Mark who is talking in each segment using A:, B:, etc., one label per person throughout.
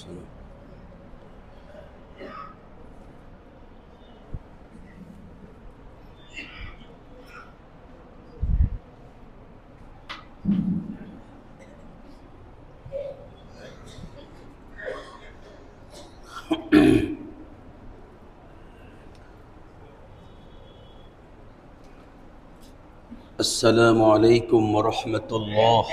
A: শুনো। السلام عليكم ورحمة الله.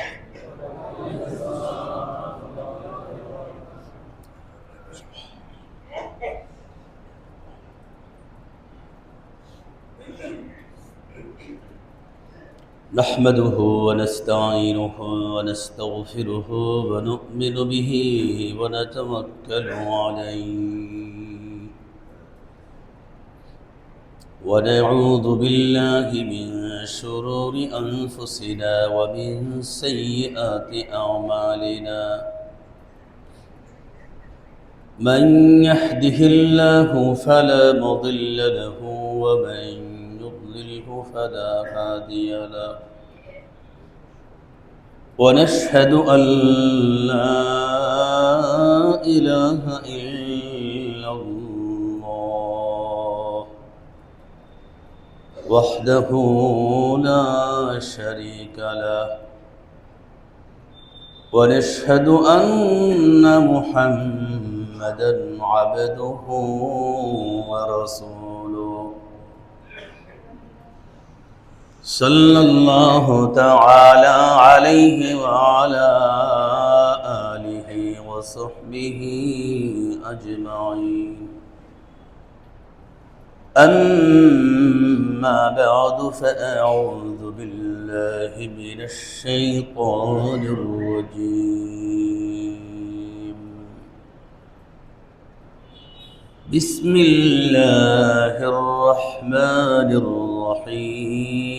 A: نحمده ونستعينه ونستغفره ونؤمن به ونتوكل عليه ونعوذ بالله من شرور أنفسنا ومن سيئات أعمالنا. من يهده الله فلا مضل له ومن يضلله فلا هادي له. ونشهد أن لا إله إلا الله وحده لا شريك له. ونشهد أن محمدًا عبده ورسوله صلى الله تعالى عليه وعلى آله وصحبه أجمعين. أما بعد فأعوذ بالله من الشيطان الرجيم. بسم الله الرحمن الرحيم.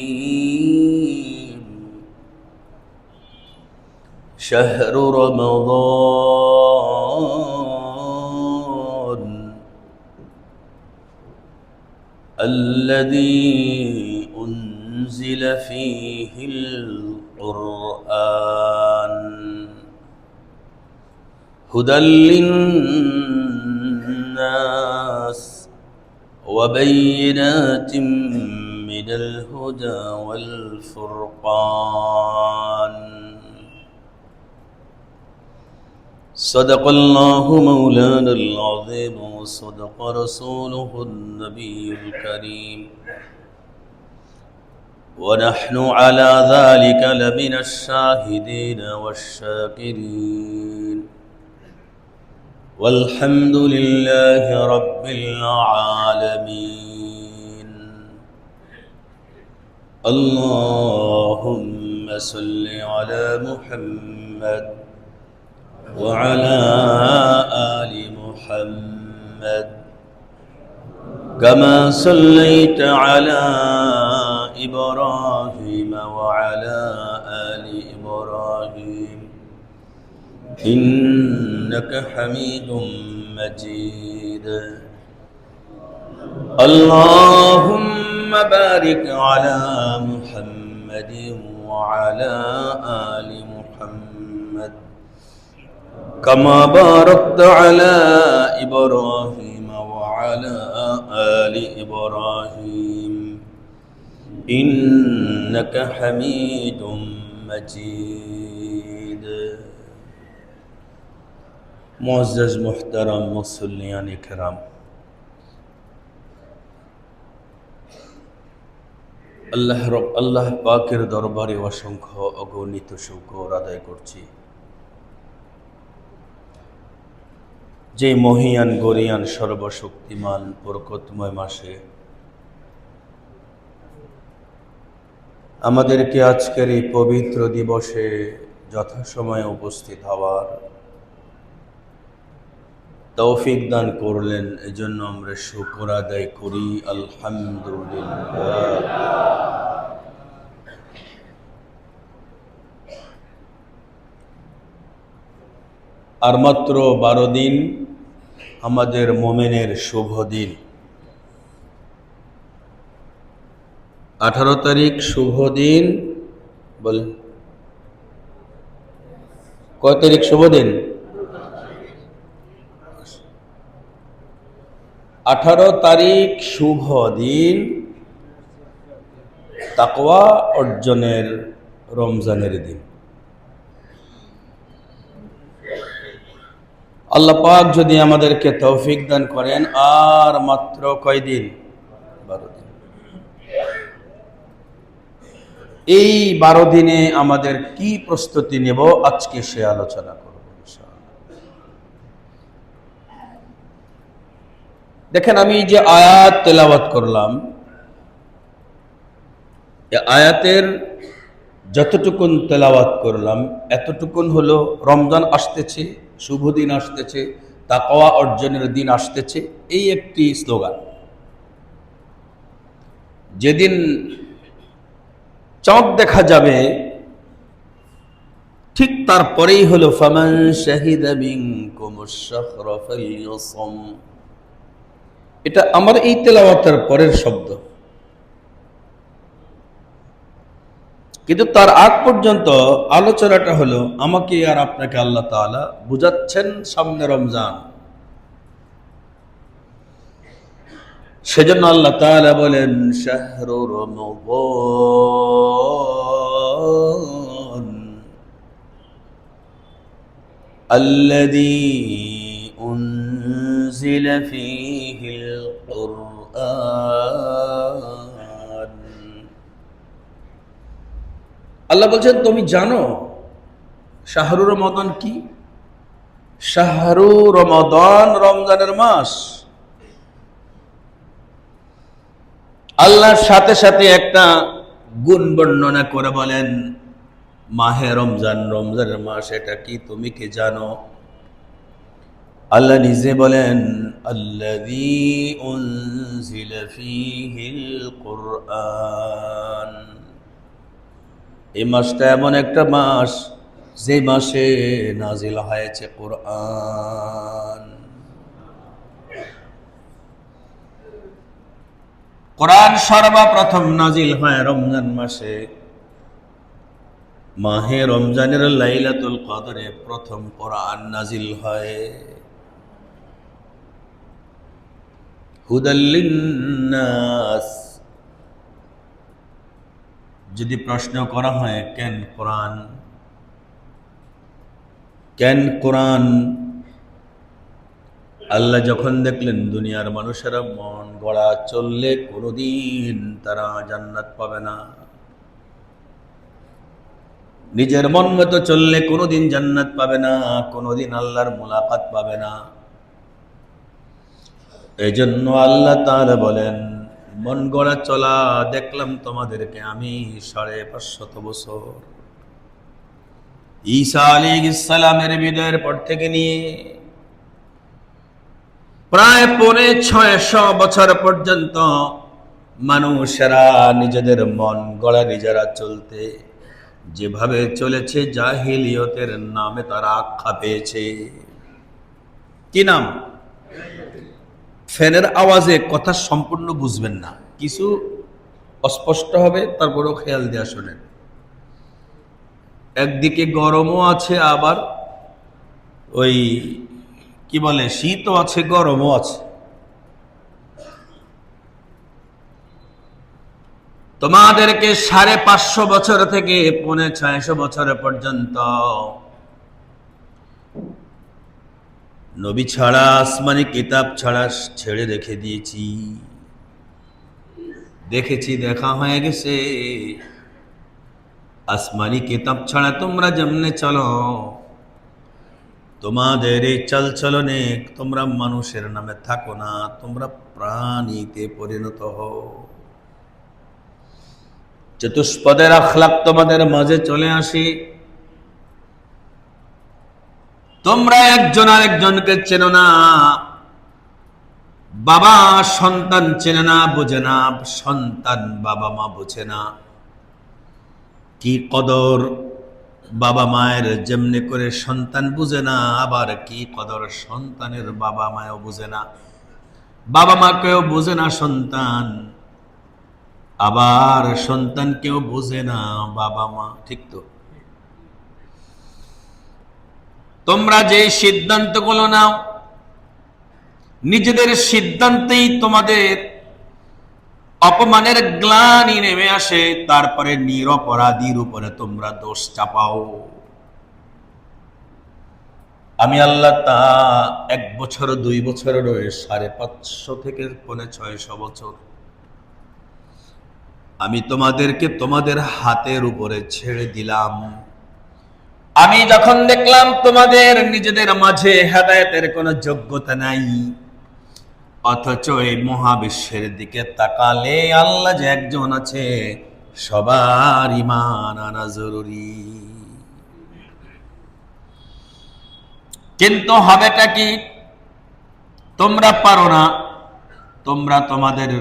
A: شهر رمضان الذي أنزل فيه القرآن هدى للناس وبينات من الهدى والفرقان. صدق الله مولانا العظيم وصدق رسوله النبي الكريم ونحن على ذلك لمن الشاهدين والشاكرين والحمد لله رب العالمين. اللهم صل على محمد وعلى آل محمد كما صليت على إبراهيم وعلى آل إبراهيم إنك حميد مجيد. اللهم بارك على محمد وعلى آل محمد كما باركت على إبراهيم وعلى آل إبراهيم إنك حميد مجيد. معزز محترم মুসল্লিয়ান کرام, আল্লাহ পাকের দরবারে অসংখ্য অগণিত শুকর আদায় করছি যে মহিয়ান গরিয়ান সর্বশক্তিমান বরকতময় মাসে আমাদেরকে আজকের এই পবিত্র দিবসে যথাসময়ে উপস্থিত হওয়ার তৌফিক দান করলেন। এজন্য আমরা শুকর আদায় করি আলহামদুলিল্লাহ। আর মাত্র 12 দিন আমাদের মোমেনের শুভ দিন। 18 তারিখ শুভ দিন, বলেন কয় তারিখ শুভ দিন? 18 তারিখ শুভ দিন, তাকওয়া অর্জনের রমজানের দিন। আল্লাহ পাক যদি আমাদেরকে তৌফিক দান করেন, আর মাত্র কয়দিন? 12 দিন। এই 12 দিনে আমাদের কি প্রস্তুতি নেব, আজকে সে আলোচনা করব ইনশাআল্লাহ। দেখেন, আমি যে আয়াত তেলাওয়াত করলাম, এই আয়াতের যতটুকুন তেলাওয়াত করলাম এতটুকুন হলো রমজান আসতেছে, শুভ দিন আসতেছে, তাকওয়া অর্জনের দিন আসতেছে, এই একটি স্লোগান। যেদিন চাঁদ দেখা যাবে ঠিক তারপরেই হলো ফামান শাহিদা মিনকুমুশ শাহরা ফালইয়াসুম। এটা আমার এই তেলাওয়াতের পরের শব্দ, কিন্তু তার আগ পর্যন্ত আলোচনাটা হলো আমাকে আর আপনাকে আল্লাহ তাআলা বুঝাচ্ছেন সামনে রমজান। সেজন্য আল্লাহ তাআলা বলেন শাহরু রমাদান আল্লাযী উনজিলা ফীহিল কুরআন। আল্লাহ বলছেন তুমি জানো শাহরু রমাদান কি? শাহরু রমাদান রমজানের মাস। আল্লাহর সাথে সাথে একটা গুণ বর্ণনা করে বলেন মাহে রমজান, রমজানের মাস, এটা কি তুমি কি জানো? আল্লাহ নিজে বলেন আল্লাযী উনজিলা ফীহিল কুরআন। এই মাসটা এমন একটা মাস যে মাসে নাজিল হয়েছে কোরআন। কোরআন সর্বপ্রথম নাজিল হয় রমজান মাসে। মাহে রমজানের লাইলাতুল কদরে প্রথম কোরআন নাজিল হয়। হুদাল লিন্নাস। যদি প্রশ্ন করা হয় কেন কোরআন, কেন কোরআন? আল্লাহ যখন দেখলেন দুনিয়ার মানুষেরা মন গড়া চললে কোনোদিন তারা জান্নাত পাবে না, নিজের মন মতো চললে কোনোদিন জান্নাত পাবে না, কোনোদিন আল্লাহর মুলাকাত পাবে না। এজন্য আল্লাহ তাআলা বলেন মন গড়া চলা দেখলাম তোমাদেরকে আমি 550 বছর, ঈসা আলাইহিস সালামের বিদায়ের পর থেকে নিয়ে প্রায় 650 বছর পর্যন্ত মানুষেরা নিজেদের মন গড়া নিজেরা চলতে যেভাবে চলেছে জাহিলিয়তের নামে তারা আখ্যা পেয়েছে। কি নাম? ফ্যানের আওয়াজে কথা সম্পূর্ণ বুঝবেন না, কিছু অস্পষ্ট হবে, তারপরেও খেয়াল দেয়া শোনেন। একদিকে গরমও আছে, আবার ওই কি বলে শীতও আছে, গরমও আছে। তোমাদেরকে 550 বছর থেকে 650 বছর পর্যন্ত নবী ছাড়া, আসমানি কিতাব ছাড়া ছেড়ে রেখে দিয়েছি। দেখেছি, দেখা হয়ে গেছে। আসমানি কিতাব ছাড়া তোমরা যেমনে চলো, তোমাদের এই চালচলনে তোমরা মানুষের নামে থাকো না, তোমরা প্রাণীতে পরিণত হও। চতুষ্পদের আখলাক তোমাদের মাঝে চলে আসে। তোমরা একজন আরেকজনকে চেনো না, বাবা সন্তান চেনে না, বোঝে না, সন্তান বাবা মা বোঝে না। কি কদর বাবা মায়ের যেমনি করে সন্তান বুঝে না, আবার কি কদর সন্তানের বাবা মায়ও বুঝে না। বাবা মাকেও বুঝে না সন্তান, আবার সন্তানকেও বুঝে না বাবা মা। ঠিক তো? তোমরা যে সিদ্ধান্তগুলো নাও, নিজেদের সিদ্ধান্তেই তোমাদের অপমানের গ্লানি নেমে আসে, তারপরে নিরপরাধীর উপরে তোমরা দোষ চাপাও। আমি আল্লাহ তা 1 বছর 2 বছর রয়ে 550 থেকে 650 বছর আমি তোমাদেরকে তোমাদের হাতের উপরে ছেড়ে দিলাম। আমি যখন দেখলাম তোমাদের নিজেদের মাঝে হেদায়েতের কোনো যোগ্যতা নাই, অথচ এই মহাবিশ্বের দিকে তাকালে আল্লাহ যে একজন আছে, সবার ঈমান আনা জরুরি। কিন্তু হবেটা কি? তোমরা পারো না। তোমরা তোমাদের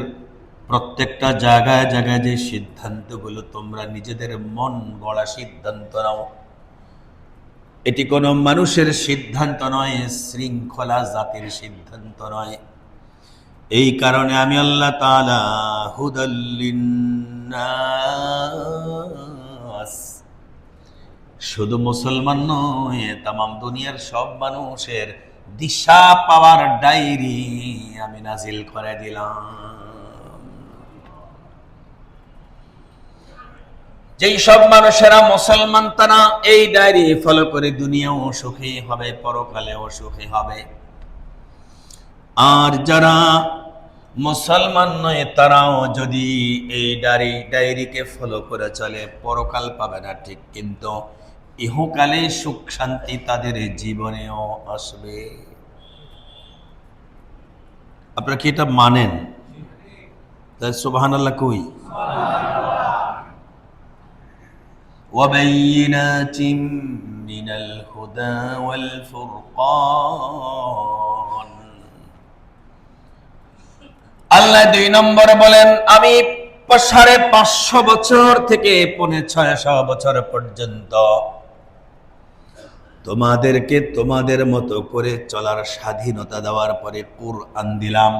A: প্রত্যেকটা জায়গায় জায়গায় যে সিদ্ধান্তগুলো তোমরা নিজেদের মন গড়া সিদ্ধান্ত নাও, এটি কোনো মানুষের সিদ্ধান্ত নয়, শৃঙ্খলা জাতির সিদ্ধান্ত নয়। এই কারণে আমি আল্লাহ তাআলা হুদাল লিন্নাস, শুধু মুসলমান নয়, তামাম দুনিয়ার সব মানুষের দিশা পাওয়ার ডায়েরি আমি নাজিল করে দিলাম। যেই সব মানুষেরা মুসলমান তারা এই ডায়েরি ফলো করে দুনিয়াও সুখী হবে, পরকালেও সুখী হবে। আর যারা মুসলমান নয় তারাও যদি এই ডায়েরিকে ফলো করে চলে, পরকাল পাবে না ঠিক, কিন্তু ইহকালে সুখ শান্তি তাদের জীবনেও আসবে। আপনারা কি এটা মানেন? তাই সুবহানাল্লাহ কই। ওয়াবাইয়িনাতিম মিনাল হুদা ওয়াল ফুরকান। আল্লাহ 2 নম্বরে বলেন, আমি 550 বছর থেকে 650 বছর পর্যন্ত তোমাদেরকে তোমাদের মতো করে চলার স্বাধীনতা দেওয়ার পরে কুরআন দিলাম।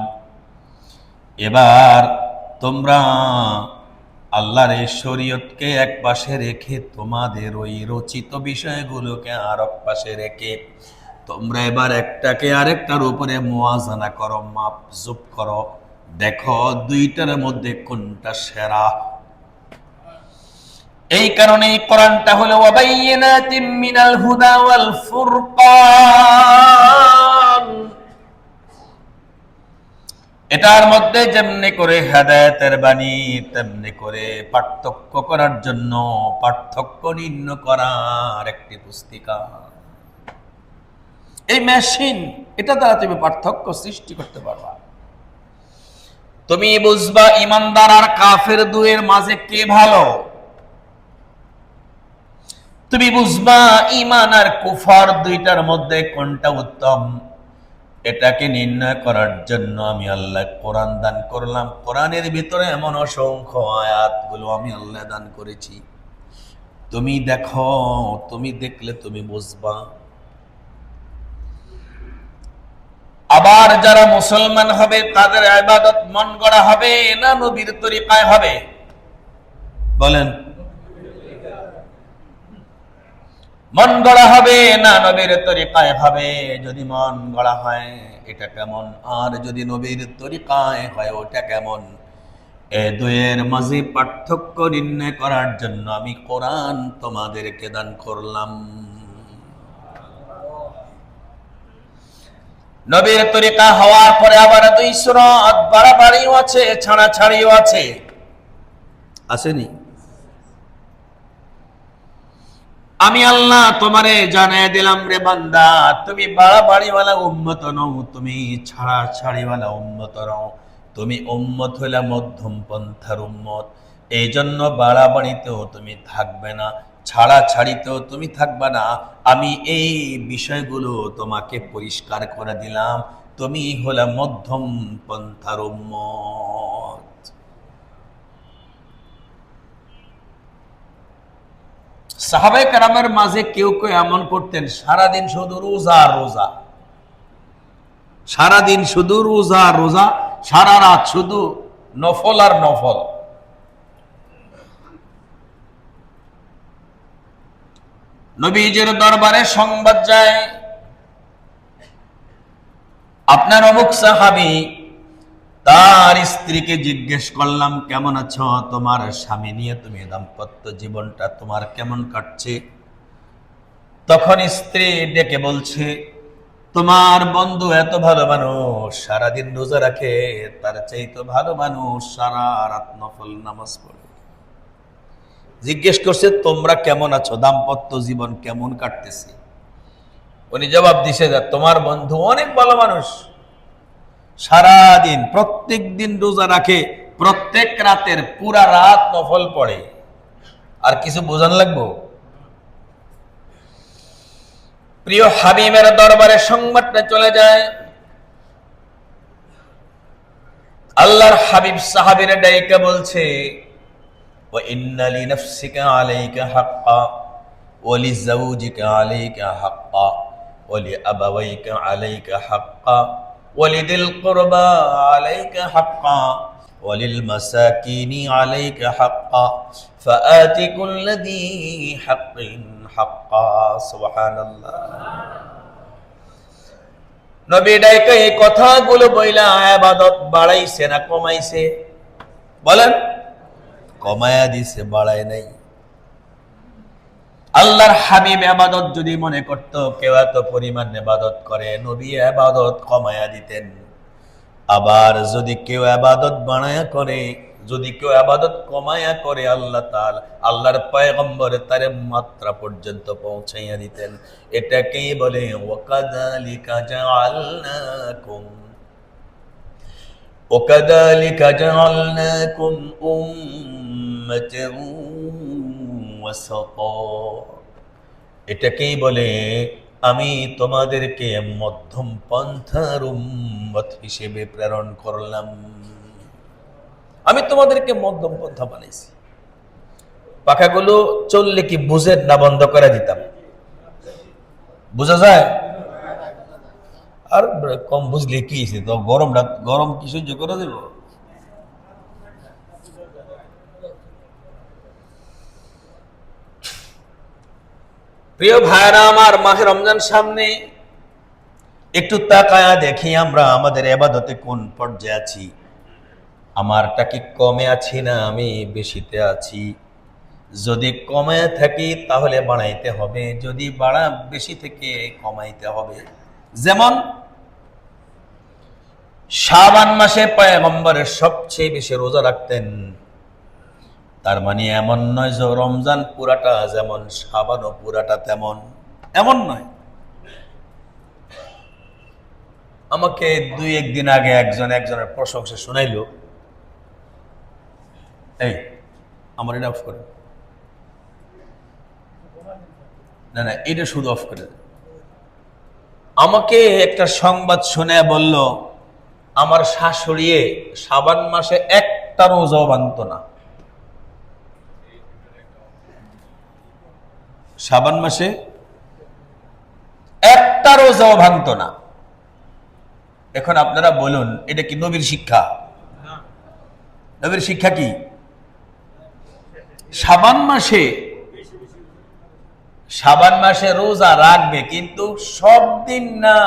A: এবার তোমরা আল্লাহর এই শরীয়তকে এক পাশে রেখে তোমাদের ওই রচিত বিষয়গুলোকে আর এক পাশে রেখে তোমরা এবার একটাকে আরেকটার উপরে মুওয়াজানা করো, মাপজুপ করো, দেখো দুইটার মধ্যে কোনটা সেরা। এই কারণে কোরআনটা হলো ওয়াবাইয়িনাতিম মিনাল হুদা ওয়াল ফুরকান। এটার মধ্যে যেমনি করে হেদায়েতের বাণী, তেমনি করে পার্থক্য করার জন্য পার্থক্য নির্ণয় করার একটি পুস্তিকা। এই মেশিন, এটা দ্বারা তুমি পার্থক্য সৃষ্টি করতে পারবা। তুমি বুঝবা ইমানদার আর কাফের দুয়ের মাঝে কে ভালো। তুমি বুঝবা ঈমান আর কুফর দুইটার মধ্যে কোনটা উত্তম। এটাকে নির্ণয় করার জন্য আমি আল্লাহ কোরআন দান করলাম। কোরআনের ভিতরে এমন অসংখ্য আয়াতগুলো আমি আল্লাহ দান করেছি। তুমি দেখো, তুমি দেখলে তুমি বুঝবা। আবার যারা মুসলমান হবে তাদের ইবাদত মন গড়া হবে না নবীর তরিকায় হবে? বলেন, মন গড়া হবে না নবীর তরিকায় হবে? যদি মন গড়া হয় এটা কেমন, আর যদি নবীর তরিকায় হয় ওটা কেমন? এ দুয়ের মাঝে পার্থক্য নির্ণয় করার জন্য আমি কোরআন তোমাদেরকে দান করলাম। নবীর তরিকা হওয়ার পরে আবার 2 সূরাত বাড়াবাড়িও আছে, ছাড়াছাড়িও আছে, আসেনি? আমি আল্লাহ তোমারে জানায় দিলাম, রে বান্দা, তুমি বাড়াবাড়িওয়ালা উম্মত নও, তুমি ছাড়াছাড়িওয়ালা উম্মত নও, তুমি উম্মত হইলা মধ্যম পন্থার উম্মত। এই জন্য বাড়াবাড়িতেও তুমি থাকবে না, ছাড়াছাড়িতেও তুমি থাকবে না। আমি এই বিষয়গুলো তোমাকে পরিষ্কার করে দিলাম, তুমি হলা মধ্যম পন্থার উম্মত। সাহাবায়ে কেরামের মাঝে কেউ কেউ এমন করতেন, সারাদিন শুধু রোজা রোজা, সারাদিন শুধু রোজা রোজা, সারা রাত শুধু নফল আর নফল। নবীজির দরবারে সংবাদ যায়, আপনার অমুক সাহাবী তার স্ত্রীকে জিজ্ঞেস করলাম, কেমন আছো? তোমার স্বামী নিয়ে তুমি দাম্পত্য জীবনটা তোমার কেমন কাটছে? তখন স্ত্রী ডেকে বলছে, তোমার বন্ধু এত ভালো মানুষ, সারাদিন রোজা রাখে, তার চাইতে ভালো মানুষ সারা রাত নফল নামাজ পড়ে। জিজ্ঞেস করছে, তোমরা কেমন আছো, দাম্পত্য জীবন কেমন কাটতেছে? উনি জবাব দিছে, তোমার বন্ধু অনেক ভালো মানুষ, সারাদিন প্রত্যেক দিন রোজা রাখে, প্রত্যেক রাতের পুরা রাত নফল পড়ে। আর কিছু বোঝান লাগবো? প্রিয় হাবিবের দরবারে সংবাদটা চলে যায়। আল্লাহর হাবিব সাহাবীরা ডাইকা বলছে, ওয়া ইন্না লিনাফসিকা আলাইকা হাক্কা ওয়া লিজাওজিকা আলাইকা হাক্কা ওয়া লিআবাওয়াইকা আলাইকা হাক্কা ওয়া লিদিল কুরবা আলাইকা হাক্কা ওয়া লিল মাসাকিনি আলাইকা হাক্কা ফাআতি কুল্লাযী হাক্কিন হাক্কা। সুবহানাল্লাহ। নবী ডাইকা এই কথাগুলো বইলা ইবাদত বাড়াইছে না কমাইছে? বলেন। কমায়া দিছে, বাড়ায় নাই। আল্লাহর হাবিব ইবাদত যদি মনে করত কেউ এত পরিমাণ ইবাদত করে, নবী ইবাদত কমায়া দিতেন। আবার যদি কেউ ইবাদত বাড়ায়া করে, যদি কেউ ইবাদত কমায়া করে, আল্লাহ তাআলা আল্লাহর পয়গম্বর তার মাত্রা পর্যন্ত পৌঁছাইয়া দিতেন। এটাকেই বলে ওয়াকাযালিকা জাআলনাকুম ওয়াকাযালিকা জাআলনাকুম উম্মাতান ওয়াসাতা। এটাকেই বলে আমি তোমাদেরকে মধ্যম পন্থার উম্মত হিসেবে প্রেরণ করলাম। আমি তোমাদেরকে মধ্যম পন্থা বানাইছি। পাখাগুলো চললে কি বুঝেন না বন্ধ করে দিতাম? বুঝা যায়? আর কম বুঝলে কি হয়েছে, তো গরম কি সহ্য করে দেব? প্রিয় ভাইরা আমার, মাহে রমজান সামনে, একটু তাকায়া দেখি আমরা আমাদের ইবাদতে কোন পর্যায়ে আছি। আমারটা কি কমে আছি না আমি বেশিতে আছি? যদি কমে থাকি তাহলে বাড়াইতে হবে, যদি বেশি থেকে কমাইতে হবে। যেমন শাবান মাসে পয়গম্বরের সবচেয়ে বেশি রোজা রাখতেন। তার মানে এমন নয় যে রমজান পুরাটা যেমন শাবানও পুরাটা তেমন, এমন নয়। আমাকে 2-1 দিন আগে একজনের প্রশংসা শোনাইল। এই আমার এটা অফ করে, না না এটা শুধু অফ করে। আমাকে একটা সংবাদ শুনে বলল, আমার শাশুড়ি শাবান মাসে একটা রোজাও ভাঙত না। শাবান মাসে একটা রোজাও ভাঙত না। এখন আপনারা বলুন, এটা কি নবীর শিক্ষা? নবীর শিক্ষা কি? শাবান মাসে রোজা রাখবে, কিন্তু সব দিন না।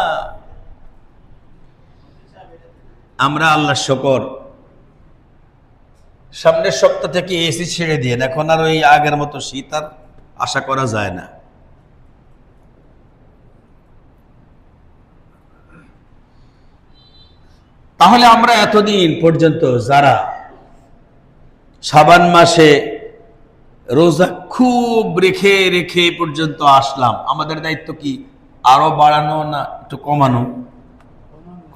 A: আমরা আল্লাহ শুকর সামনের সপ্তাহ থেকে এসি ছেড়ে দিয়ে, এখন আর ওই আগের মতো শীত আর আশা করা যায় না। তাহলে আমরা এতদিন পর্যন্ত যারা শাবান মাসে রোজা খুব রেখে রেখে পর্যন্ত আসলাম, আমাদের দায়িত্ব কি আরো বাড়ানো না একটু কমানো?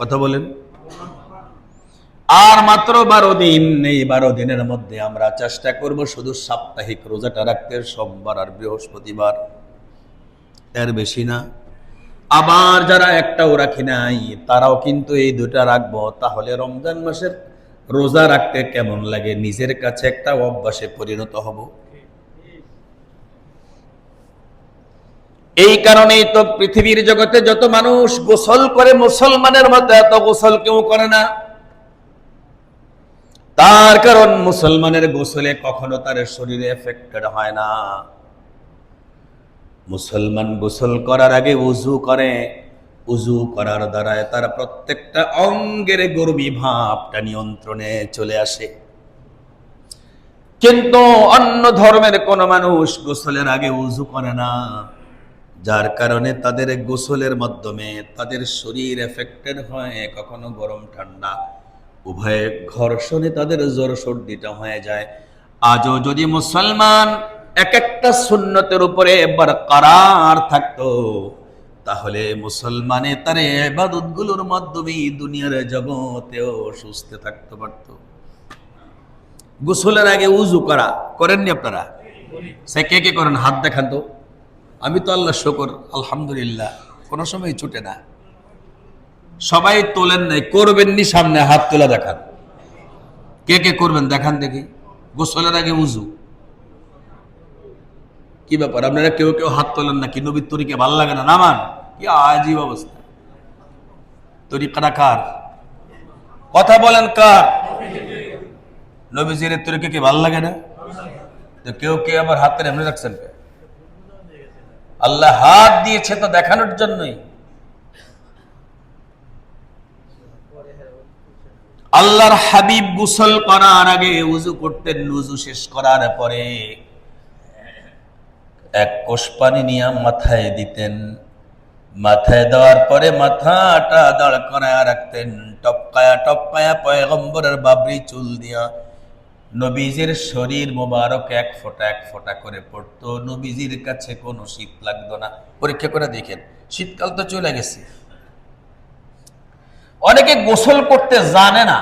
A: কথা বলেন। আর মাত্র 12 দিন, এই 12 দিনের মধ্যে আমরা চেষ্টা করব শুধু সাপ্তাহিক রোজাটা রাখতে, সোমবার আর বৃহস্পতিবার, এর বেশি না। আবার যারা একটাও রাখি নাই তারাও কিন্তু এই 2টা রাখবো। তাহলে রমজান মাসের রোজা রাখতে কেমন লাগে, নিজের কাছে একটা অভ্যাসে পরিণত হব। এই কারণেই তো পৃথিবীর জগতে যত মানুষ গোসল করে, মুসলমানের মতো এত গোসল কেউ করে না। তার কারণ মুসলমানের গোসলে কখনো তার শরীরে এফেক্টেড হয় না। মুসলমান গোসল করার আগে ওযু করে, উজু করার দ্বারায় তার প্রত্যেকটা অঙ্গের গর্বী ভাবটা নিয়ন্ত্রণে চলে আসে। কিন্তু অন্য ধর্মের কোন মানুষ গোসলের আগে উজু করে না, যার কারণে তাদের গোসলের মাধ্যমে তাদের শরীর এফেক্টেড হয়, কখনো গরম ঠান্ডা উভয় ঘর্ষণে তাদের জ্বর সর্দিটা হয়ে যায়। আজও যদি মুসলমান এক একটা সুন্নতের উপরে বরকরার থাকতো, তাহলে মুসলমানে তার ইবাদত গুলোর মাধ্যমে দুনিয়ার জগতেও সুস্থ থাকতে পারত। গোসলের আগে উজু করা করেননি আপনারা? সে কে কে করেন হাত দেখান তো। আমি তো আল্লাহ শুকর আলহামদুলিল্লাহ কোনো সময় ছুটে না। সবাই তোলেন নাই, করবেননি, সামনে হাত তোলা দেখান। কে কে করবেন দেখান দেখি। গোসলের আগে উজু, কি ব্যাপার আপনারা কেউ কেউ হাত তোলেন না? কি নবীর তরিকা ভালো লাগে না? নামান, কি আজীব অবস্থা। তরিকাটা কার? কথা বলেন কার? নবীজির তরিকা কি ভালো লাগে না? তো কেউ কেউ আবার হাতের এমনি রাখছেন। আল্লাহ হাত দিয়েছে তো দেখানোর জন্যই। আল্লাহর হাবিব গোসল করার আগে উজু করতেন। উজু শেষ করার পরে এক কোষ পানি নিয়ে মাথায় দিতেন। মাথায় দেওয়ার পরে মাথাটা দাঁড় করায় রাখতেন। টপকায়া টপকায়া পয়গম্বরের বাবরি চুল দিয়া নবীজির শরীর মোবারক এক ফোঁটা করে পড়তো। নবীজির কাছে কোনো শীত লাগতো না। পরীক্ষা করে দেখেন, শীতকাল তো চলে গেছে। অনেকে গোসল করতে জানে না,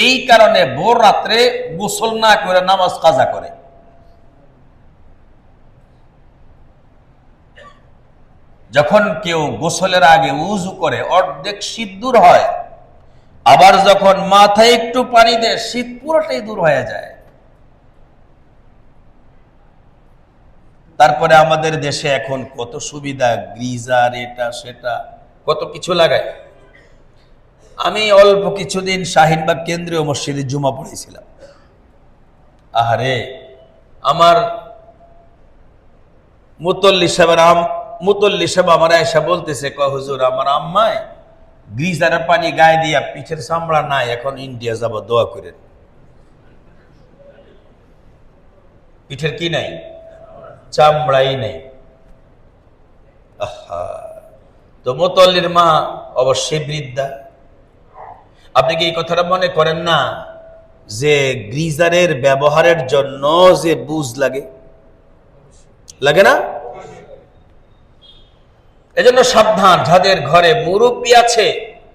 A: এই কারণে ভোর রাত্রে গোসল না করে নামাজ কাজা করে। যখন কেউ গোসলের আগে উজু করে অর্ধেক শীত দূর হয়, আবার যখন মাথায় একটু পানি দেয় শীত পুরোটাই দূর হয়ে যায়। তারপরে আমাদের দেশে এখন কত সুবিধা, গ্রিজার, এটা সেটা কত কিছু লাগায়। আমি অল্প কিছুদিন শাহিনবাগ কেন্দ্রীয় মসজিদে জুমা পড়েছিলাম। আহারে, আমার মুতল্লি সাহেব আমার এসে বলতেছে, হুজুর আমার আম্মায় গ্রিজারের পানি গায়ে দিয়া পিঠের চামড়া নাই, এখন ইন্ডিয়া যাব, দোয়া করেন। পিঠের কি নাই? চামড়াই নেই। আহা, তো মুতল্লির মা অবশ্যই বৃদ্ধা। আপনি কি এই কথাটা মনে করেন না যে গ্রিজারের ব্যবহারের জন্য যে বুঝ লাগে? লাগে না? এজন্য সাবধান, যাদের ঘরে মুরব্বী আছে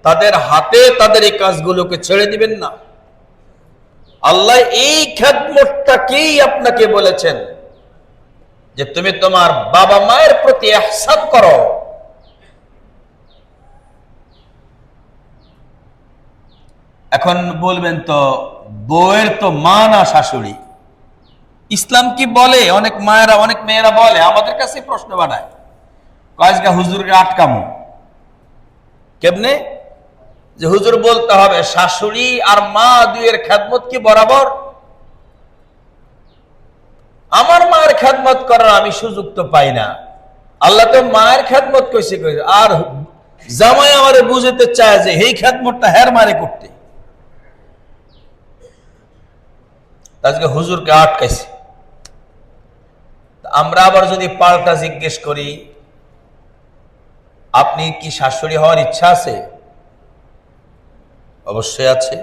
A: তাদের হাতে তাদের এই কাজগুলোকে ছেড়ে দিবেন না। আল্লাহ এই খেদমতটাকেই আপনাকে বলেছেন যে তুমি তোমার বাবা মায়ের প্রতি ইহসান করো। এখন বলবেন তো বউয়ের তো মা না শাশুড়ি, ইসলাম কি বলে? অনেক মায়েরা অনেক মেয়েরা বলে, আমাদের কাছে প্রশ্ন বানায়, আজকে হুজুরকে আটকামো কেমনে? যে হুজুর বলতে হবে শাশুড়ি আর মা দুইয়ের খেদমত কি বরাবর? আমার মায়ের খেদমত করার আমি সুযোগ তো পাই না। আল্লাহ তো মায়ের খেদমত কইছে, আর জামাই আমারে বুঝতে চায় যে এই খেদমতটা হের মারে করতে, আজকে হুজুরকে আটকাইছে। আমরা আবার যদি পাল্টা জিজ্ঞেস করি, আপনি কি শাশুড়ি হওয়ার ইচ্ছা আছে? অবশ্যই আছে।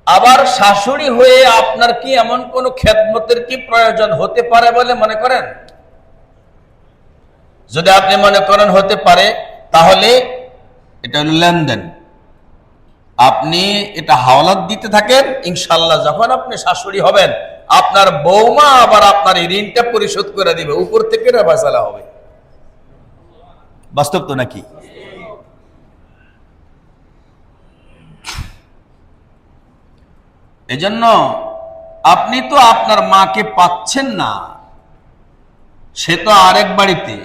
A: আবার শাশুড়ি হয়ে আপনার কি এমন কোন খেদমতের কি প্রয়োজন হতে পারে বলে মনে করেন? যদি আপনি মনে করেন হতে পারে, তাহলে এটা হলো লেনদেন। আপনি এটা হাওলাত দিতে থাকেন, ইনশাল্লাহ যখন আপনি শাশুড়ি হবেন আপনার বৌমা আবার আপনার এই ঋণটা পরিশোধ করে দিবে, উপর থেকে ফয়সালা হবে। বাস্তব তো নাকি? এজন্য আপনি তো আপনার মাকে পাচ্ছেন না, সে তো আরেক বাড়িতে,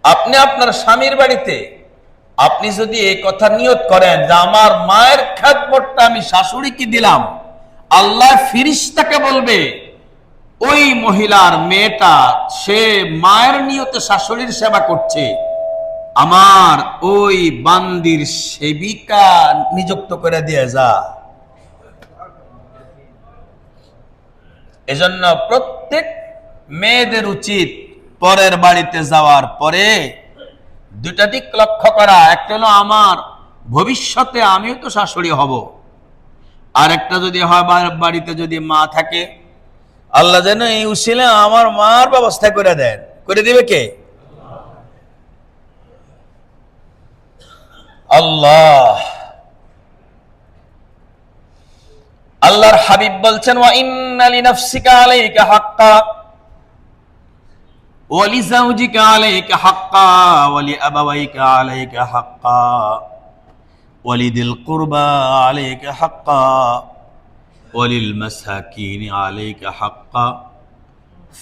A: আপনি আপনার স্বামীর বাড়িতে। আপনি যদি এই কথা নিয়ত করেন যে আমার মায়ের খেদমতটা আমি শাশুড়িকে দিলাম, আল্লাহ ফিরিস্তাকে বলবে ওই মহিলার মেয়েটা সে মায়ের নিয়তে শাশুড়ির সেবা করছে, আমার ওই বান্দির সেবিকা নিযুক্ত করে দিয়ে যা। এজন্য প্রত্যেক মেয়েদের উচিত পরের বাড়িতে যাওয়ার পরে দুটা দিক লক্ষ্য করা। একটা হলো আমার ভবিষ্যতে আমিও তো শাশুড়ি হব, আর একটা যদি হয় বাড়িতে যদি মা থাকে, আল্লাহ যেন এই উসিলে আমার মার ব্যবস্থা করে দেন। করে দিবে কে? আল্লাহ। আল্লাহর হাবিব বলছেন, ওয়া ইন্না লিনাফসিকা আলাইকা হাক্কা ওয়া লিজাওজিকা আলাইকা হাক্কা ওয়া লিআবাওয়াইকা আলাইকা হাক্কা ওয়া লিদিল কুরবা আলাইকা হাক্কা ওয়া লিল মাসাকিন আলাইকা হাক্কা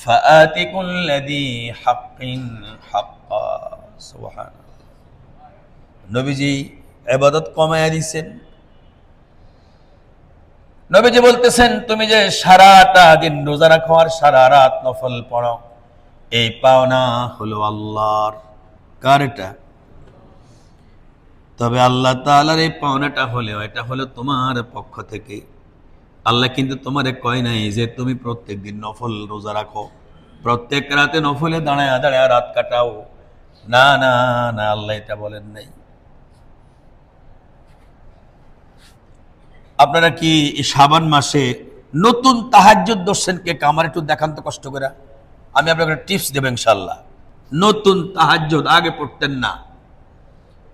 A: ফাআতি কুল্লাযী হাক্কিন হাক্কা। সুবহানাল্লাহ। নবীজি ইবাদত কমায়া দিয়েছেন। নবীজি বলতেছেন, তুমি যে সারাটা দিন রোজা রাখো আর সারা রাত নফল পড়ো, এই পাওনা হলো আল্লাহর। কার এটা? তবে আল্লাহ তাআলার এই পাওনাটা হলেও এটা হলো তোমার পক্ষ থেকে। আল্লাহ কিন্তু তোমারে কয় নাই যে তুমি প্রত্যেক দিন নফল রোজা রাখো, প্রত্যেক রাতে নফলে দাঁড়ায় দাঁড়ায় রাত কাটাও। না না না, আল্লাহ এটা বলেন নাই। আপনারা কি এই শাবান মাসে নতুন তাহাজ্জুদ দর্শন কে? আমার একটু দেখান তো কষ্ট করে, আমি আপনাকে টিপস দেব ইনশাআল্লাহ। নতুন তাহাজ্জুদ আগে পড়তেন না,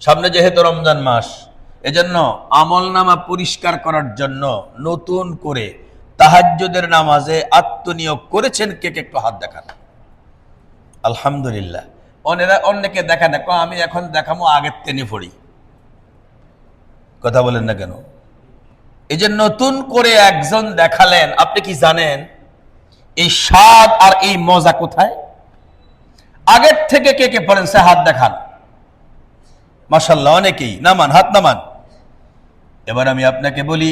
A: সামনে যেহেতু রমজান মাস, এজন্য আমলনামা পরিষ্কার করার জন্য নতুন করে তাহাজ্জুদের নামাজে আত্মনিয়োগ করেছেন কে কে? একটু হাত দেখান। আলহামদুলিল্লাহ। অনেকে দেখা না, আমি এখন দেখাবো আগের তেনে পড়ি। কথা বলেন না কেন? এই যে নতুন করে একজন দেখালেন, আপনি কি জানেন এই স্বাদ আর এই মজা কোথায়? আগের থেকে কে কে পড়েন সে হাত দেখান। মাশাআল্লাহ, অনেকেই। নামান, হাত নামান। এবার আমি আপনাকে বলি,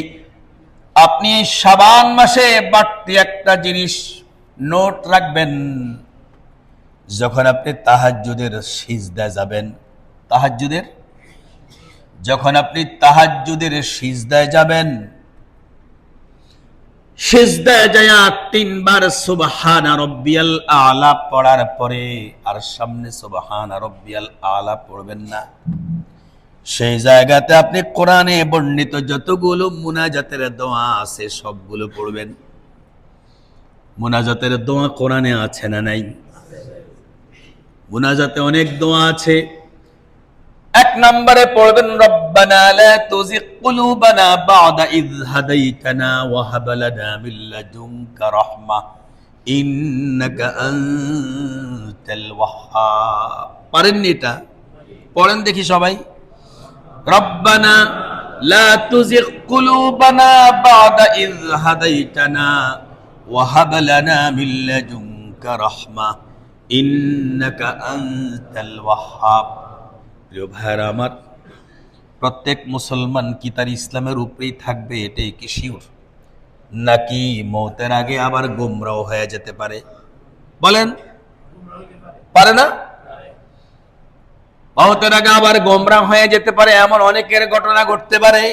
A: আপনি শাবান মাসে বাড়তি একটা জিনিস নোট রাখবেন। যখন আপনি তাহাজ্জুদের সিজদায় যাবেন, যখন আপনি তাহাজ্জুদের সিজদায় যাবেন, সিজদায় যায়া 3 বার সুবহান রাব্বিয়াল আলা পড়ার পরে আর সামনে সুবহান রাব্বিয়াল আলা পড়বেন না। সেই জায়গাতে আপনি কোরআনে বর্ণিত যতগুলো মুনাজাতের দোয়া আছে সবগুলো পড়বেন। মুনাজাতের দোয়া কোরআনে আছে না নাই? মুনাজাতে অনেক দোয়া আছে। এক নম্বরে পড়বেন, রব্বানা লা তুযিগ কুলুবানা বা'দা ইয হাদাইতানা ওয়া হাব লানা মিন লাদুনকা রাহমাহ ইন্নাকা আনতাল ওয়াহ্হাব। পারেননি এটা? পড়েন দেখি সবাই। রব্বানা লা তুযিগ কুলুবানা বা'দা ইয হাদাইতানা ওয়া হাব লানা মিন লাদুনকা রাহমাহ ইন্নাকা আনতাল ওয়াহ্হাব। প্রিয় ভাইরা আমার, প্রত্যেক মুসলমান কি তার ইসলামের উপরেই থাকবে এটাই কি শিওর? নাকি মওতের আগে আবার গোমরাহ হয়ে যেতে পারে? বলেন, পারে না? মওতের আগে আবার গোমরাহ হয়ে যেতে পারে, এমন অনেকের ঘটনা ঘটতে পারে।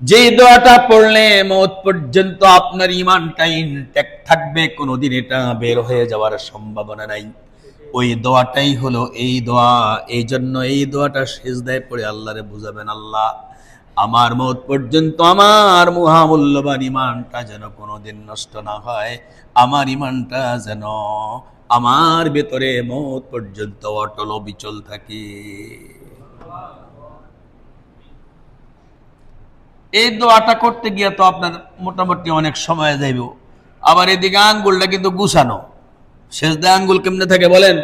A: যে দোয়াটা পড়লে মওত পর্যন্ত আপনার ঈমানটা ইনট্যাক্ট থাকবে, কোনোদিন এটা বের হয়ে যাওয়ার সম্ভাবনা নাই, ওই দোয়াটাই হলো এই দোয়া। এই জন্য এই দোয়াটা সিজদায় পড়ে আল্লাহরে বুঝাবেন, আল্লাহ আমার মওত পর্যন্ত আমার মহামূল্যবান ঈমানটা যেন কোনোদিন নষ্ট না হয়, আমার ঈমানটা যেন আমার ভেতরে মওত পর্যন্ত অটল অবিচল থাকে। এই দোয়াটা করতে গিয়ে তো আপনার মোটামুটি অনেক সময় যাইব। আবার এদিকে আঙ্গুলটা কিন্তু গুছানো। সিজদায় আঙ্গুল কেমনে থাকে বলেন?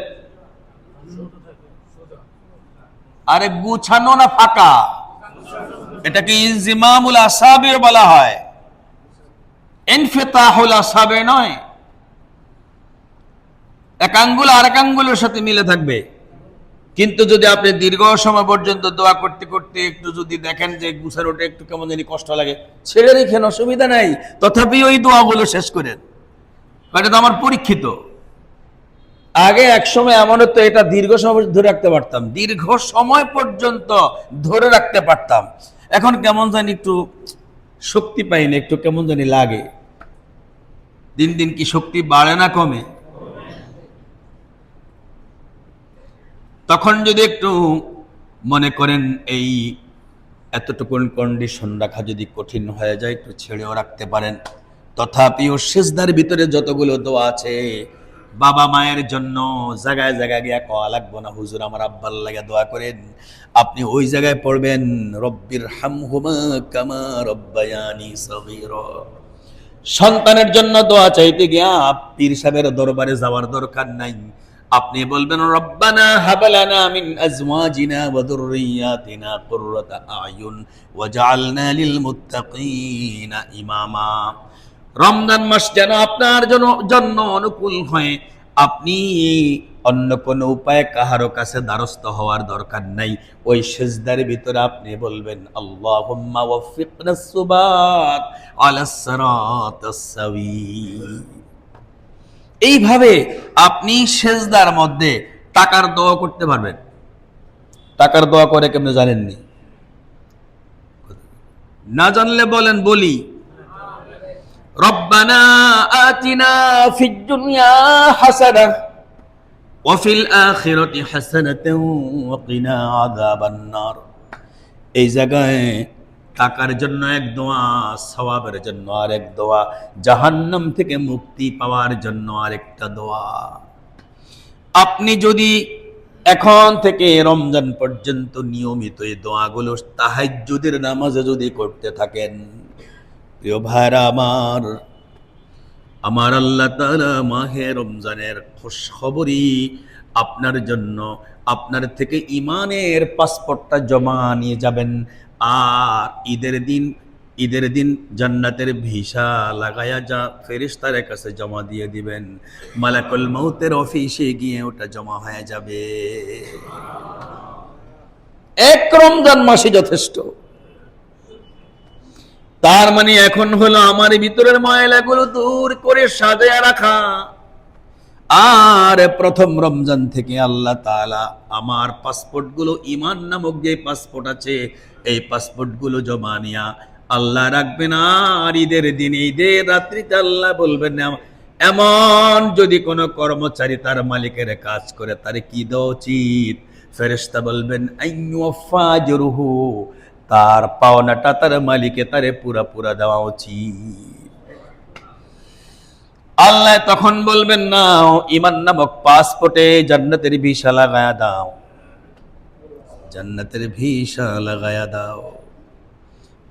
A: আরে গুছানো না ফাঁকা? এটাকে ইনজিমামুল আসাবি বলা হয়, ইনফিতাহুল আসাবি নয়। এক আঙ্গুল আরেক আঙ্গুলের সাথে মিলে থাকবে। কিন্তু যদি আপনি দীর্ঘ সময় পর্যন্ত দোয়া করতে করতে একটু যদি দেখেন যে গুছানোটা একটু কেমন জানি কষ্ট লাগে, ছেড়ে রেখেন, অসুবিধা নাই। তথাপি ওই দোয়াগুলো শেষ করেন, এটা তো আমার পরীক্ষিত। আগে এক সময় এমন হতো, এটা দীর্ঘ সময় ধরে রাখতে পারতাম, দীর্ঘ সময় পর্যন্ত ধরে রাখতে পারতাম। এখন কেমন জানি একটু শক্তি পাই না, একটু কেমন জানি লাগে। দিন দিন কি শক্তি বাড়ে না কমে? তখন যদি একটু মনে করেন এই এতটুকু কন্ডিশন রাখা যদি কঠিন হয়ে যায়, একটু ছেড়েও রাখতে পারেন। তথাপিও সিজদার ভিতরে যতগুলো দোয়া আছে, বাবা মায়ের জন্য জায়গায় জায়গায় গিয়া কওয়া লাগবো না, হুজুর আমার আব্বার লাগে দোয়া করেন, আপনি ওই জায়গায় পড়বেন রব্বির হামহুমা কামা রব্বায়ানি সগীরা। সন্তানের জন্য দোয়া চাইতে গিয়া পীর সাহেবের দরবারে যাওয়ার দরকার নাই। আপনি বলবেন রব্বানা হাবলানা মিন আজওয়াজিনা ওয়া যুররিয়াতিনা কুররাতা আয়ুন ওয়াজআলনা লিল মুত্তাকিনা ইমামা। রমজান মাস যেন আপনার জন্য অনুকূল হয়, আপনি অন্য কোনো উপায়ে কাহারো কাছে দ্বারস্থ হওয়ার দরকার নাই। ওই সিজদার ভিতরে আপনি বলবেন আল্লাহুম্মা ওয়াফফিকনা সুবাত আলাস সিরাতাস সাওয়ী। এইভাবে আপনি সিজদার মধ্যে টাকার দোয়া করতে পারবেন। টাকার দোয়া করে কেমনে জানেননি? না জানলে বলেন, বলি। রব্বানা আতিনা ফিদ দুনিয়া হাসানাহ ওয়া ফিল আখিরাতি হাসানাতাও ওয়া কিনা আযাবান নার। এই জায়গায় টাকার জন্য এক দোয়া, সওয়াবের জন্য আরেক দোয়া, জাহান্নাম থেকে মুক্তি পাওয়ার জন্য আরেকটা দোয়া। আপনি যদি এখন থেকে রমজান পর্যন্ত নিয়মিত এই দোয়াগুলো তাহাজ্জুদের নামাজে যদি করতে থাকেন, প্রিয় ভাইরা আমার আল্লাহ তাআলা মাহে রমজানের খুশখবরি আপনার জন্য, আপনার থেকে ইমানের পাসপোর্টটা জমা নিয়ে যাবেন। আর ঈদের দিন জান্নাতের ভিসা লাগায়া যা ফেরেশতার কাছে জমা দিয়ে দিবেন, মালাকুল মউতের অফিসে গিয়ে ওটা জমা হয়ে যাবে। এক রমজান মাসে যথেষ্ট। তার মানে এখন হলো আমার ভিতরের ময়লাগুলো দূর করে সাজায়া রাখা। আর প্রথম রমজান থেকে আল্লাহ তাআলা আমার পাসপোর্টগুলো, ঈমান নামক যে পাসপোর্ট আছে, এই পাসপোর্টগুলো জমা নিয়া আল্লাহ রাখবেন। আর ঈদের দিন, ঈদের রাত্রিতে আল্লাহ বলবেন, এমন যদি কোনো কর্মচারী তার মালিকের কাজ করে, তার কি দেওয়া উচিত? ফেরেশতা বলবেন আইয়ুফা জরুহু, তার পাওনাটা তার মালিকে তারে পুরা দেওয়া উচিত। আল্লাহ তখন বলবেন, না, ঈমান নামক পাসপোর্টে জান্নাতের ভিসা লাগায়া দাও, জান্নাতের ভিসা লাগায়া দাও।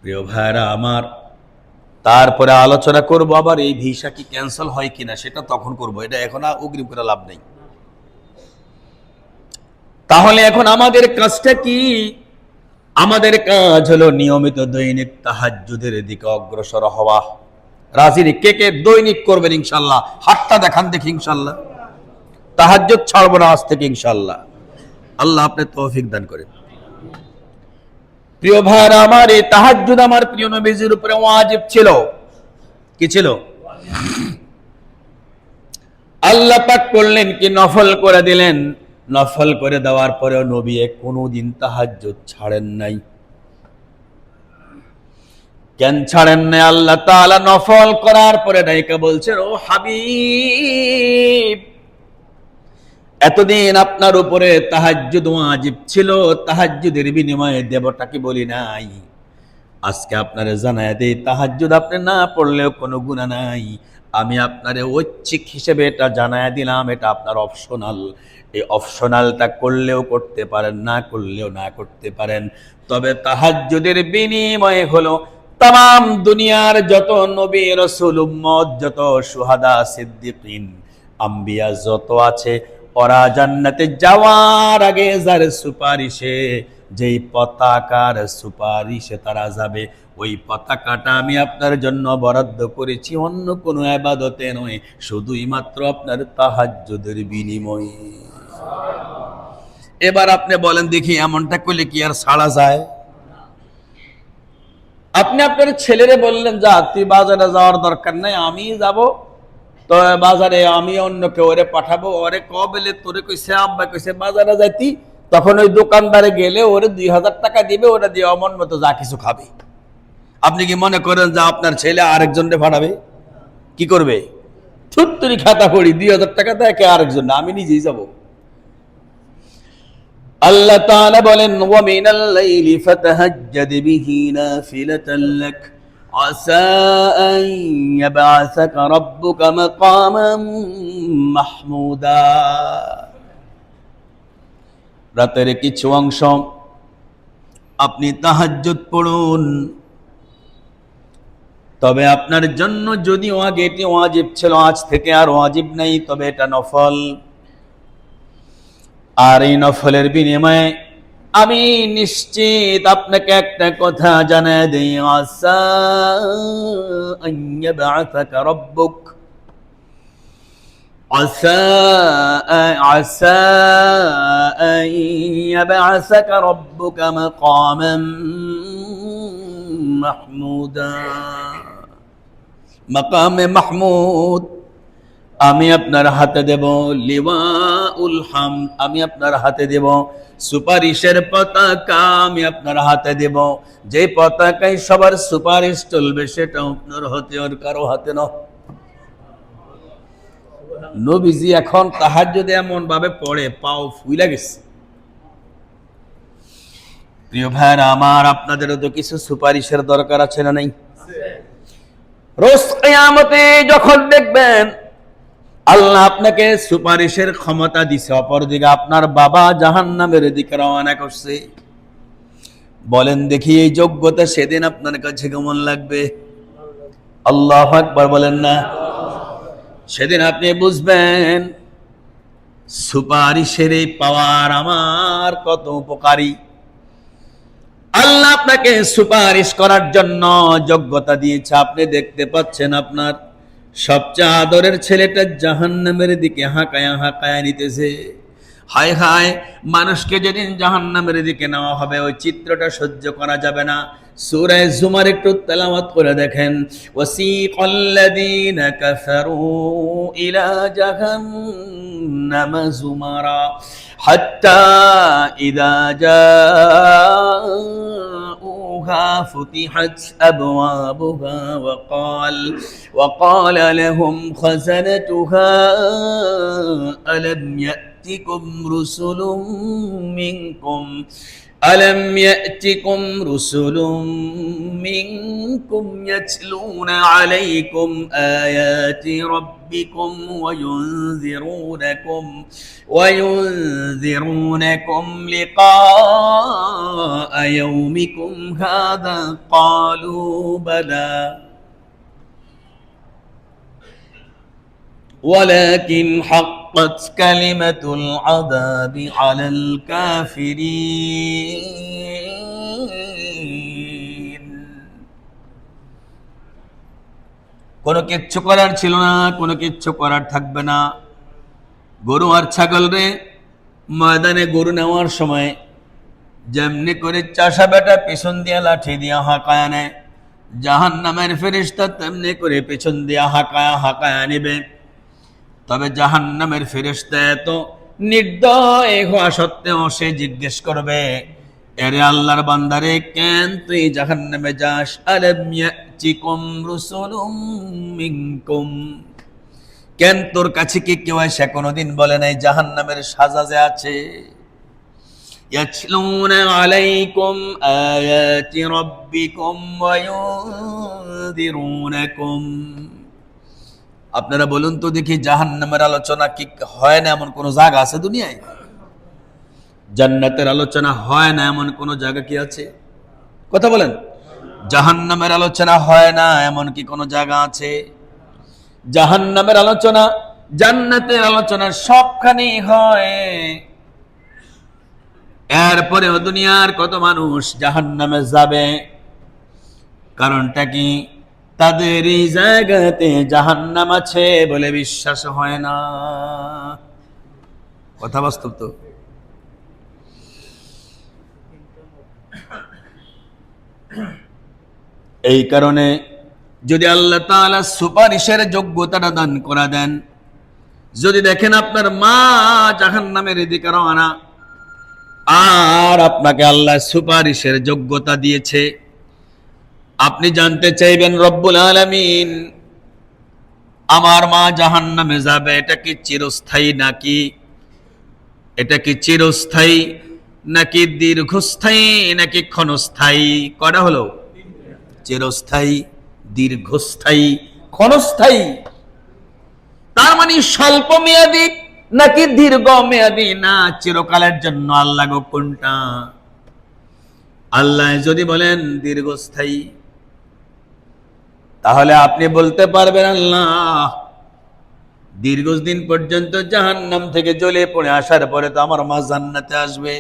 A: প্রিয় ভাইরা আমার, তারপরে আলোচনা করব আবার এই ভিসা কি ক্যান্সেল হয় কিনা, সেটা তখন করব, এটা এখন অগ্রিম করে লাভ নেই। তাহলে এখন আমাদের কাজটা কি? আমাদের কাজ হলো নিয়মিত দৈনিক তাহাজ্জুদের দিকে অগ্রসর হওয়া। রাজি কে কে দৈনিক করবেন ইনশাআল্লাহ? হাতটা দেখান দেখি। ইনশাআল্লাহ তাহাজ্জুদ ছাড়বো না আজ থেকে ইনশাআল্লাহ। আল্লাহ আপনি তৌফিক দান করেন। প্রিয় ভাইরা আমার, এই তাহাজ্জুদ আমার প্রিয় নবীজির উপরে ওয়াজিব ছিল। কি ছিল? আল্লাহ পাক করলেন কি, নফল করে দিলেন। নফল করে দেওয়ার পরেও নবী কোনোদিন তাহাজ্জুদ ছাড়েন নাই। কেন ছাড়েন নাই? আল্লাহ তাআলা নফল করার পরে ডাইকা বলছেন, ও হাবিব, এতদিন আপনার উপরে তাহাজ্জুদ ওয়াজিব ছিল, তাহাজ্জুদের বিনিময়ে দেবটাকে বলি নাই। আজকে আপনারে জানায় দেই, তাহাজ্জুদ আপনি না পড়লেও কোনো গুনাহ নাই। আমি আপনারে ঐচ্ছিক হিসেবে এটা জানায় দিলাম, এটা আপনার অপশনাল। এই অপশনালটা করলেও করতে পারেন, না করলেও না করতে পারেন। তবে তাহাজ্জুদের বিনিময়ে হলো তাম দুনিয়ার যত নবী রাসূল, উম্মত, যত শুহাদা, সিদ্দিকিন, আম্বিয়া যত আছে, ওরা জান্নাতে যাওয়ার আগে যার সুপারিশে, যেই পতাকার সুপারিশে তারা যাবে, ওই পতাকাটা আমি আপনার জন্য বরাদ্দ করেছি, অন্য কোনো ইবাদতে নয়, শুধুই মাত্র আপনার তাহাজ্জুদের বিনিময়ে। এবার আপনি বলেন দেখি, এমনটা করলে কি আর ছাড়া যায়? আপনি আপনার ছেলেরে বললেন, যা তুই বাজারে যাওয়ার দরকার নাই, আমি যাব, তো বাজারে আমি অন্য কেউ ওরে পাঠাবো, ওরে কবেলে তোরে কইছে আব্বা কইছে বাজারে যাইতি, তখন ওই দোকানদারে গেলে ওরে 2000 টাকা দিবে, ওরা দিয়ে অমন মতো যা কিছু খাবে। আপনি কি মনে করেন যে আপনার ছেলে আরেকজনকে পাঠাবে? কি করবে? ছুত্তরি খাতা পড়ি 2000 টাকা দেয় কে আরেকজন, আমি নিজেই যাব। আল্লাহ তাআলা বলেন ওয়া মিনাল লাইলি ফাতাহাজ্জাদ বিহি নাফিলাতাল লাক আসা আন ইয়াবআসাকা রাব্বুকা মাকামান মাহমুদা। রাতের কিছু অংশ আপনি তাহাজ্জুদ পড়ুন, তবে আপনার জন্য যদিও আগে এটি ওয়াজিব ছিল, আজ থেকে আর ওয়াজিব নাই, তবে এটা নফল। আর এই নফলের বিনিময়ে আমি নিশ্চিত আপনাকে একটা কথা জানাই দেই, আসা আন ইয়াবআসাকা রাব্বুক, আসা আন ইয়াবআসাকা রাব্বুকা মাকামান মাহমুদা। মাকামে মাহমুদ আমি আপনার হাতে দেব, লিওয়াউল হামদ আমি আপনার হাতে দেব, সুপারিশের পতাকা আমি আপনার হাতে দেব। যে পতাকায় সবার সুপারিশ চলবে সেটা আপনার হাতে, আর কারো হাতে নয়। নবীজি এখন তাহাজ্জুদে এমন ভাবে পড়ে পাও ফুইলা গেছে। প্রিয় ভাইরা আমার, আপনাদেরও তো কিছু সুপারিশের দরকার আছে না নাই? রোজ কিয়ামতে যখন দেখবেন আল্লাহ আপনাকে সুপারিশের ক্ষমতা দিছে, অপরদিকে আপনার বাবা জাহান্নামের দিকে রওনা করছে, বলেন দেখি এই যোগ্যতা সেদিন আপনার কাছে কেমন লাগবে? আল্লাহু আকবার বলেন না। সেদিন আপনি বুঝবেন সুপারিশের এই পাওয়ার আমার কত উপকারী। আল্লাহ আপনাকে সুপারিশ করার জন্য যোগ্যতা দিয়েছে। আপনি দেখতে পাচ্ছেন আপনার সবচেয়ে আদরের ছেলেটা জাহান্নামের দিকে হাঁকায়া হাঁকায়া নিতেছে। হায় হায়, মানুষকে যেদিন জাহান্নামের দিকে নেওয়া হবে ওই চিত্রটা সহ্য করা যাবে না। সূরা জুমার একটু তেলাওয়াত করে দেখেন, ওয়াসিকাল্লাযীনা কাফারু ইলা জাহান্নামা যুমারা হাত্তা ইযা জাউহা ফুতিহাত আবওয়াবুহা وقال لهم خزنتها ألم يأتكم رسل منكم يتلون عليكم آيات ربكم وينذرونكم لقاء يومكم هذا قالوا بلى ولكن حقت كلمة العذاب على الكافرين। কোনো কিচ্ছু করার ছিল না, কোনো কিচ্ছু করার থাকবে না। গরু আর ছাগল রে ময়দানে গরু নেওয়ার সময় যেমনি করে চাষা বেটা পেছন দিয়া লাঠি দিয়া হাঁকায়া নেয়, জাহান্নামের ফেরেশতা তেমনি করে পেছন দিয়া হাঁকায়া হাঁকায়া নেবে। তবে জাহান্নামের ফেরেশতা এত নির্দয় হওয়া সত্ত্বেও সে জিজ্ঞেস করবে, এরে আল্লাহর বান্দারে, কেন তুই জাহান্নামে যাস? আলাম ইয়াতিকুম রুসুলুম মিনকুম, কেন তোর কাছে কি কেউ এসে কোনোদিন বলে নাই জাহান্নামের সাজা যে আছে? ইয়াতলুনা আলাইকুম আয়াতি রাব্বিকুম ওয়া ইউনযিরুনাকুম। আপনারা বলুন তো দেখি, জাহান্নামের আলোচনা কি হয় না এমন কোন জায়গা আছে দুনিয়ায়? জান্নাতের আলোচনা হয় না এমন কোন জায়গা কি আছে? কথা বলেন। জাহান্নামের আলোচনা হয় না এমন কি কোন জায়গা আছে? জাহান্নামের আলোচনা, জান্নাতের আলোচনা সবখানে হয়। এরপরেও দুনিয়ার কত মানুষ জাহান্নামে যাবে, কারণটা কি? তাদের এই জায়গাতে জাহান্নাম আছে বলে বিশ্বাস হয় না। কথা বাস্তব তো। এই কারণে যদি আল্লাহ তাআলা সুপারিশের যোগ্যতাটা দান করে দেন, যদি দেখেন আপনার মা জাহান্নামের দিকে রওনা, আর আপনাকে আল্লাহ সুপারিশের যোগ্যতা দিয়েছে, আপনি জানতে চাইবেন রব্বুল আলামিন আমার মা জাহান্নামে যাবে, এটা কি চিরস্থায়ী নাকি, এটা কি চিরস্থায়ী নাকি দীর্ঘস্থায়ী নাকি ক্ষণস্থায়ী? কটা হলো? চিরস্থায়ী, দীর্ঘস্থায়ী, ক্ষণস্থায়ী। তার মানে স্বল্প মেয়াদী নাকি দীর্ঘ মেয়াদী না চিরকালের জন্য? আল্লাহ গো কোনটা? আল্লাহ যদি বলেন দীর্ঘস্থায়ী, তাহলে আপনি বলতে পারবেন আল্লাহ দীর্ঘদিন পর্যন্ত জাহান্নাম থেকে জ্বলে পড়ে আসার পরে তো আমার মা জান্নাতে আসবে,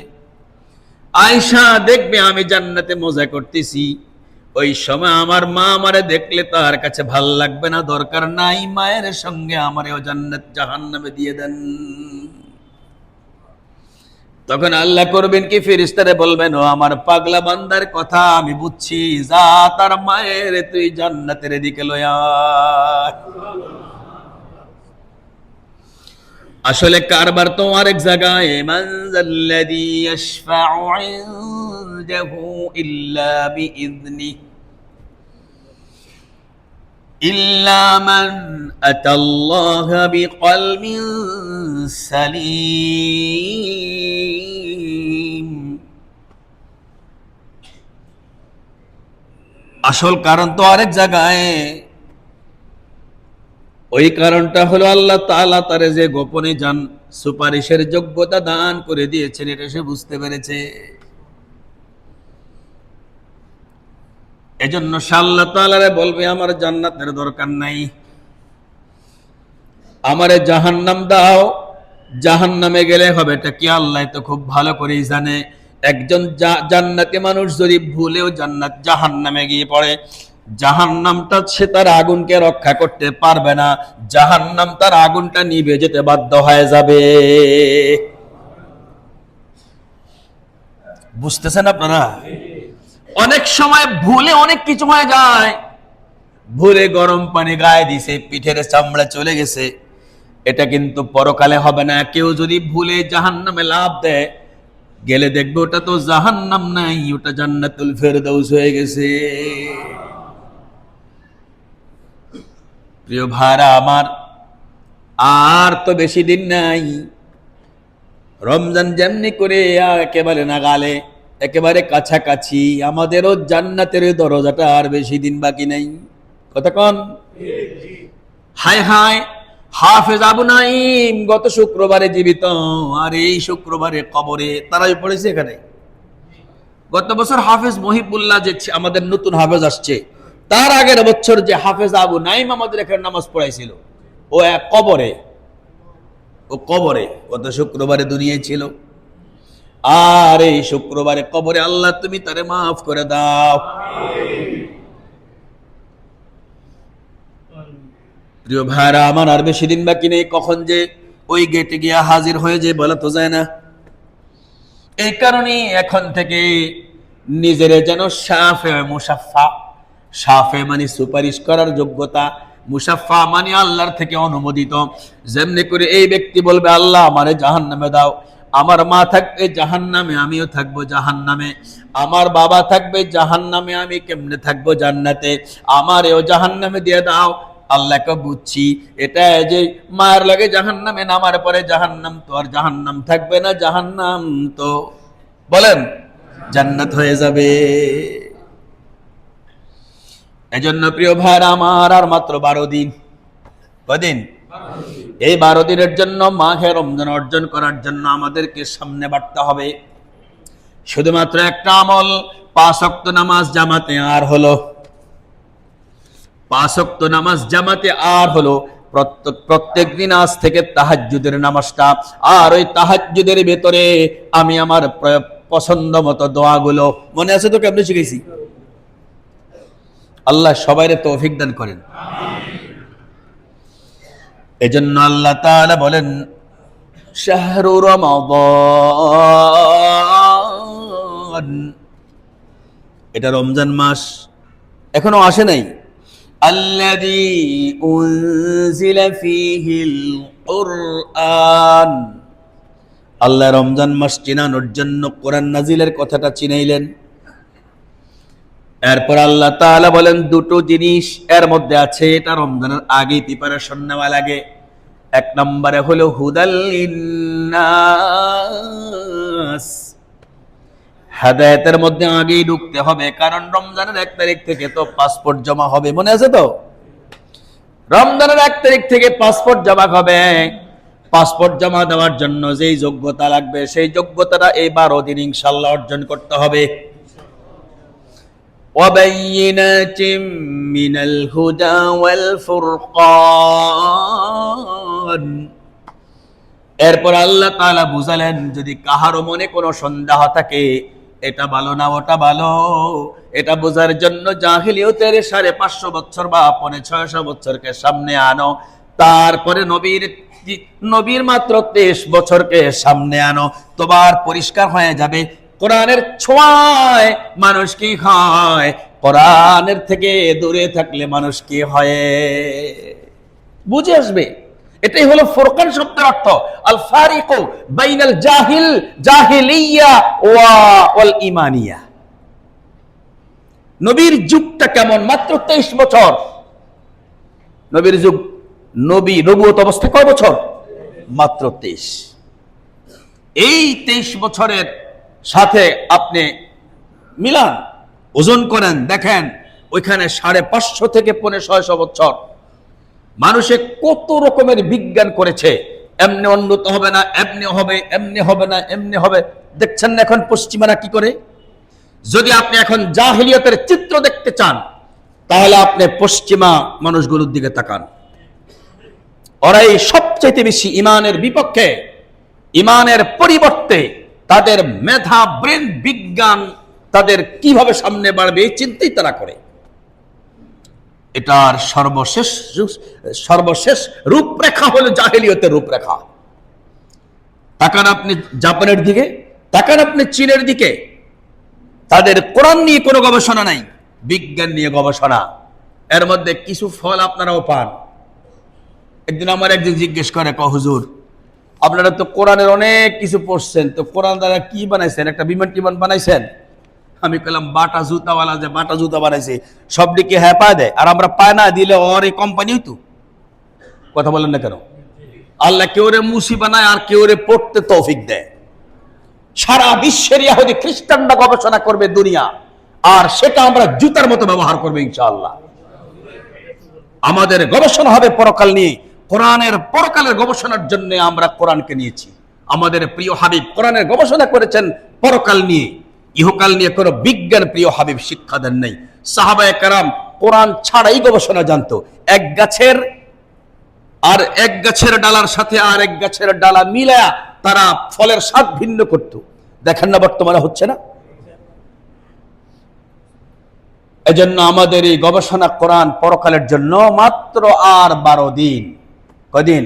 A: আয়েশা দেখবে আমি জান্নাতে মজা করতেছি, ওই সময় আমার মা আমারে দেখলে তার কাছে ভাল লাগবে না, দরকার নাই মায়ের সঙ্গে আমারেও জান্নাত জাহান্নামে দিয়ে দেন। তখন আল্লাহ করবেন কি, ফেরেশতারা বলবেন ও আমার পাগলা বান্দার কথা আমি বুঝছি, যা তার মায়ের তুই জান্নাতের দিকে লয়া। আসলে কারবার তো আরেক জায়গায়, মান যাল্লাযী ইয়াশফাউ ইনদাহু ইল্লা বিইযনিহি ইল্লা মান আতাল্লাহা বিকলবিন সালীম। আসল কারণ তো আরেক জায়গায়। ওই কারণটা হলো আল্লাহ তাআলা তারে যে গোপনে জান সুপারিশের যোগ্যতা দান করে দিয়েছেন, এটা সে বুঝতে পেরেছে। এজন্য সে আল্লাহ তাআলারে বলবে আমার জান্নাতের দরকার নাই, আমারে জাহান্নাম দাও, জাহান্নামে গেলে হবে এটা কি আল্লাহ তো খুব ভালো করেই জানে। একজন জান্নাতি মানুষ যদি ভুলেও জাহান্নামে গিয়ে পড়ে, জাহান্নামটা সে তার আগুনকে রক্ষা করতে পারবে না, জাহান্নাম তার আগুনটা নিভে যেতে বাধ্য হয়ে যাবে। বুঝতেছেন আপনারা? অনেক সময় ভুলে অনেক কিছু হয়ে যায়, ভুলে গরম পানি গায়ে দিছে, পিঠের চামড়া চলে গেছে, এটা কিন্তু পরকালে হবে না। কেউ যদি ভুলে জাহান্নামে লাফ দেয়, গেলে দেখবে ওটা তো জাহান্নাম নাই, ওটা জান্নাতুল ফেরদাউস হয়ে গেছে। প্রিয় ভাইরা আমার, আর তো বেশি দিন নাই, রমজান যেমনি করে একেবারে নাগালে, একেবারে কাছাকাছি, আমাদেরও জান্নাতের দরজাটা আর বেশি দিন বাকি নাই। কতক্ষণ? হায় হায়, হাফেজ আবু নাঈম গত শুক্রবারে জীবিত, আর এই শুক্রবারে কবরে। তারাই পড়েছে এখানে। গত বছর হাফেজ মহিবুল্লাহ যে আমাদের নতুন হাফেজ আসছে, তার আগের বছর যে হাফেজ আবু নাঈম আমাদের এখানে নামাজ পড়াইছিল, ও এক কবরে, ও কবরে গত শুক্রবারে দুনিয়ায় ছিল, আর এই শুক্রবারে কবরে। আল্লাহ তুমি তারে মাফ করে দাও। প্রিয় ভাইরা আমার, আর বেশি দিন বাকি নেই, কখন যে ওই গেটে গিয়া হাজির হয়ে যে বলা তো যায় না। এই কারণে এখন থেকে নিজের যেন শাফে মুশাফফা, শাফে মানে সুপারিশ করার যোগ্যতা, মুশাফফা মানে আল্লাহর থেকে অনুমোদিত। যেমনি করে এই ব্যক্তি বলবে আল্লাহ আমারে জাহান্নামে দাও, আমার মা থাকবে জাহান্নামে, আমিও থাকবো জাহান্নামে, আমার বাবা থাকবে জাহান্নামে, আমি কেমনে থাকবো জান্নাতে, আমারেও জাহান্নামে দিয়ে দাও। আল্লাহকে বুঝছি এটা যে মায়ের লাগে জাহান্নামে নামার পরে জাহান্নাম তো আর জাহান্নাম থাকবে না, জাহান্নাম তো বলেন জান্নাত হয়ে যাবে। এজন্য প্রিয় ভাইরা আমার, আর মাত্র 12 দিন। কদিন? এই 12 দিনের জন্য মাহে রমজান অর্জন করার জন্য আমাদেরকে সামনে বাড়তে হবে। শুধুমাত্র একটা আমল, 5 ওয়াক্ত নামাজ জামাতে আর হলো, 5 ওয়াক্ত নামাজ জামাতে আর হলো। প্রত্যেক দিন আজ থেকে তাহাজ্জুদের নামাজটা, আর ওই তাহাজ্জুদের ভেতরে আমি আমার পছন্দ মতো দোয়াগুলো, মনে আছে তো কেমনে শিখেছি? আল্লাহ সবাইরে তৌফিক দান করেন। এজন্য আল্লাহ তাআলা বলেন শাহরু রমাদান, এটা রমজান মাস এখনো আসে নাই, আল্লাযী উনজিলা ফীহিল কুরআন, আল্লাহ রমজান মাস চিনানোর জন্য কোরআন নাজিলের কথাটা চিনাইলেন। এরপর আল্লাহ তাআলা বলেন দুটো জিনিস এর মধ্যে আছে, এটা রমজানের আগে প্রিপারেশন নেওয়া লাগে। এক নম্বরে হলো হুদাল লিন্নাস, হেদায়েতের মধ্যে আগেই ঢুকতে হবে, কারণ রমজানের 1 তারিখ থেকে তো পাসপোর্ট জমা হবে, মনে আছে তো? রমজানের 1 তারিখ থেকে পাসপোর্ট জমা হবে। পাসপোর্ট জমা দেওয়ার জন্য যেই যোগ্যতা লাগবে সেই যোগ্যতাটা এই 12 দিন ইনশাআল্লাহ অর্জন করতে হবে। ওয়াবাইয়িনাতিম মিনাল হুদা ওয়াল ফুরকান, এরপর আল্লাহ তাআলা বুঝালেন যদি কাহারও মনে কোনো সন্দেহ থাকে এটা ভালো না ওটা ভালো, এটা বোঝার জন্য জাহিলিয়তের 550 বছর বা 650 বছরকে সামনে আনো, তারপরে নবীর মাত্র 23 বছরকে সামনে আনো, তোমার পরিষ্কার হয়ে যাবে কোরআনের ছোঁয়ায় মানুষ কি হয়, কোরআনের থেকে দূরে থাকলে মানুষ কি হয় বুঝে আসবে। এটাই হলো ফুরকান শব্দের অর্থ, আল ফারিকু বাইনাল জাহিলিয়া ওয়াল ঈমানিয়া। নবীর যুগটা কেমন? মাত্র 23 বছর নবীর যুগ। নবুয়ত অবস্থা কয় বছর? মাত্র 23। এই 23 বছরের সাথে আপনি মিলান, ওজন করেন, দেখেন ওইখানে 550 থেকে 650 বছর মানুষে কত রকমের বিজ্ঞান করেছে। এমনি উন্নত হবে না, এমনি হবে, এমনি হবে না, এমনি হবে। দেখছেন না এখন পশ্চিমারা কি করে? যদি আপনি এখন জাহিলিয়তের চিত্র দেখতে চান তাহলে আপনি পশ্চিমা মানুষগুলোর দিকে তাকান। ওরাই সবচেয়ে বেশি ইমানের বিপক্ষে, ইমানের পরিবর্তে তাদের মেধা, ব্রেন, বিজ্ঞান তাদের কিভাবে সামনে বাড়বে এই চিন্তাই তারা করে। এটার সর্বশেষ রূপরেখা হলো জাহিলিয়তের রূপরেখা। তাকান আপনি জাপানের দিকে, তাকান আপনি চীনের দিকে, তাদের কোরআন নিয়ে কোনো গবেষণা নাই, বিজ্ঞান নিয়ে গবেষণা। এর মধ্যে কিছু ফল আপনারাও পান। একদিন আমার একজন জিজ্ঞেস করে, হুজুর আপনারা তো কোরআনের অনেক কিছু পড়ছেন, তো কোরআন দ্বারা কি বানাইছেন? একটা বিমান টিমান বানাইছেন? আমি বললাম বাটা জুতাওয়ালা যে বাটা জুতা বানাইছে সব দিকে হ্যাঁ পায় দেয়, আর আমরা পায় না দিলে ওর এই কোম্পানি হইতো। কথা বলেন না কেন? আল্লাহ কেউ রে মুসি বানায় আর কেউ রে পড়তে তৌফিক দেয়। সারা বিশ্বের ইহুদি খ্রিস্টানরা গবেষণা করবে দুনিয়া, আর সেটা আমরা জুতার মতো ব্যবহার করবো ইনশাআল্লাহ। আমাদের গবেষণা হবে পরকাল নিয়ে। কোরআনের পরকালের গবেষণার জন্য আমরা কোরআনকে নিয়েছি। আমাদের প্রিয় হাবিব কোরআনের গবেষণা করেছেন পরকাল নিয়ে, ইহকাল নিয়ে কোনো বিজ্ঞান প্রিয় হাবিব শিক্ষা দেন নাই। সাহাবায়ে কেরাম কোরআন ছাড়াই গবেষণা জানতো। এক গাছের ডালার সাথে আর এক গাছের ডালা মিলায়া তারা ফলের স্বাদ ভিন্ন করত। দেখেন না বর্তমানে হচ্ছে না? এজন্য আমাদের এই গবেষণা কোরআন পরকালের জন্য মাত্র আর 12 দিন। কদিন?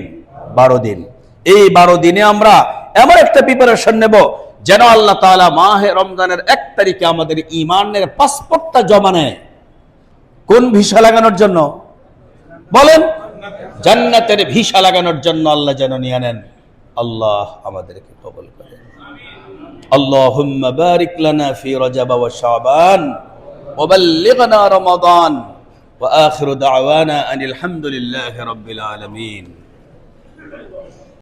A: 12 দিন। এই 12 দিনে আমরা এমন একটা প্রিপারেশন নেব যেন আল্লাহ তাআলা মাহে রমজানের 1 তারিখে আমাদের ঈমানের পাসপোর্টটা জমা নেয়। কোন ভিসা লাগানোর জন্য? বলেন, জান্নাতের ভিসা লাগানোর জন্য আল্লাহ যেন নিয়ে নেন। আল্লাহ আমাদেরকে কবুল করেন। আল্লাহুম্মা বারিক লানা ফি রজব ওয়া শাবান ওয়া বাল্লিগনা রমাদান ওয়া আখিরু দাওয়ানা আনিল হামদুলিল্লাহি রাব্বিল আলামিন।